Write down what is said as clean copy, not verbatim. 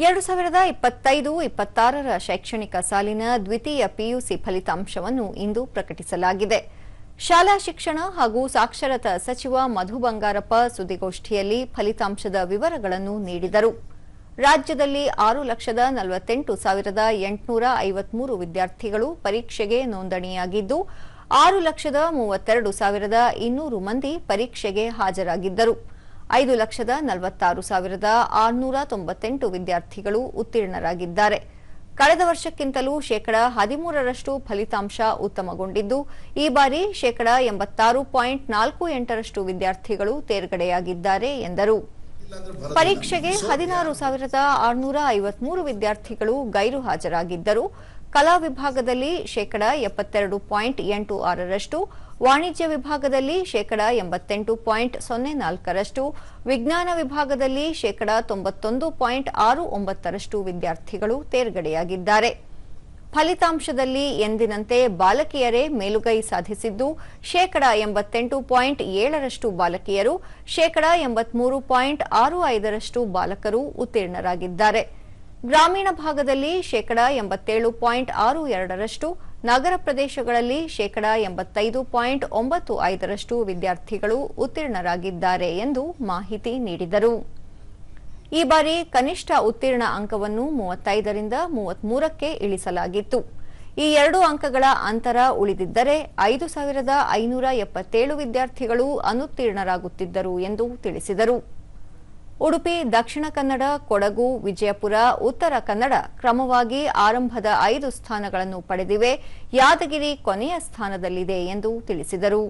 2025-26ರ ಶೈಕ್ಷಣಿಕ ಸಾಲಿನ ದ್ವಿತೀಯ ಪಿಯುಸಿ ಫಲಿತಾಂಶವನ್ನು ಇಂದು ಪ್ರಕಟಿಸಲಾಗಿದೆ. ಶಾಲಾ ಶಿಕ್ಷಣ ಹಾಗೂ ಸಾಕ್ಷರತಾ ಸಚಿವ ಮಧು ಬಂಗಾರಪ್ಪ ಸುದ್ದಿಗೋಷ್ಠಿಯಲ್ಲಿ ಫಲಿತಾಂಶದ ವಿವರಗಳನ್ನು ನೀಡಿದರು. ರಾಜ್ಯದಲ್ಲಿ 6,48,853 ವಿದ್ಯಾರ್ಥಿಗಳು ಪರೀಕ್ಷೆಗೆ ನೋಂದಣಿಯಾಗಿದ್ದು, 6,32,200 ಮಂದಿ ಪರೀಕ್ಷೆಗೆ ಹಾಜರಾಗಿದ್ದರು. 5,46,698 ವಿದ್ಯಾರ್ಥಿಗಳು ಉತ್ತೀರ್ಣರಾಗಿದ್ದಾರೆ. ಕಳೆದ ವರ್ಷಕ್ಕಿಂತಲೂ ಶೇಕಡಾ 13ರಷ್ಟು ಫಲಿತಾಂಶ ಉತ್ತಮಗೊಂಡಿದ್ದು, ಈ ಬಾರಿ ಶೇಕಡಾ 86.48ರಷ್ಟು ವಿದ್ಯಾರ್ಥಿಗಳು ತೇರ್ಗಡೆಯಾಗಿದ್ದಾರೆ ಎಂದರು. ಪರೀಕ್ಷೆಗೆ 16,653 ವಿದ್ಯಾರ್ಥಿಗಳು ಗೈರು ಹಾಜರಾಗಿದ್ದರು. ಕಲಾ ವಿಭಾಗದಲ್ಲಿ ಶೇಕಡಾ 72.86ರಷ್ಟು, ವಾಣಿಜ್ಯ ವಿಭಾಗದಲ್ಲಿ ಶೇಕಡಾ 88.04ರಷ್ಟು, ವಿಜ್ಞಾನ ವಿಭಾಗದಲ್ಲಿ ಶೇಕಡಾ 91.69ರಷ್ಟು ವಿದ್ಯಾರ್ಥಿಗಳು ತೇರ್ಗಡೆಯಾಗಿದ್ದಾರೆ. ಫಲಿತಾಂಶದಲ್ಲಿ ಎಂದಿನಂತೆ ಬಾಲಕಿಯರೇ ಮೇಲುಗೈ ಸಾಧಿಸಿದ್ದು, ಶೇಕಡಾ 88.7ರಷ್ಟು ಬಾಲಕಿಯರು, ಶೇಕಡಾ 83.65ರಷ್ಟು ಬಾಲಕರು ಉತ್ತೀರ್ಣರಾಗಿದ್ದಾರೆ. ಗ್ರಾಮೀಣ ಭಾಗದಲ್ಲಿ ಶೇಕಡಾ 87.62ರಷ್ಟು, ನಗರ ಪ್ರದೇಶಗಳಲ್ಲಿ ಶೇಕಡಾ 85.95ರಷ್ಟು ವಿದ್ಯಾರ್ಥಿಗಳು ಉತ್ತೀರ್ಣರಾಗಿದ್ದಾರೆ ಎಂದು ಮಾಹಿತಿ ನೀಡಿದರು. ಈ ಬಾರಿ ಕನಿಷ್ಠ ಉತ್ತೀರ್ಣ ಅಂಕವನ್ನು 35ರಿಂದ 33ಕ್ಕೆ ಇಳಿಸಲಾಗಿತ್ತು. ಈ 2 ಅಂಕಗಳ ಅಂತರ ಉಳಿದಿದ್ದರೆ 5,577 ವಿದ್ಯಾರ್ಥಿಗಳು ಅನುತ್ತೀರ್ಣರಾಗುತ್ತಿದ್ದರು ಎಂದು ತಿಳಿಸಿದರು. ಉಡುಪಿ, ದಕ್ಷಿಣ ಕನ್ನಡ, ಕೊಡಗು, ವಿಜಯಪುರ, ಉತ್ತರ ಕನ್ನಡ ಕ್ರಮವಾಗಿ ಆರಂಭದ 5 ಸ್ಥಾನಗಳನ್ನು ಪಡೆದಿವೆ. ಯಾದಗಿರಿ ಕೊನೆಯ ಸ್ಥಾನದಲ್ಲಿದೆ ಎಂದು ತಿಳಿಸಿದರು.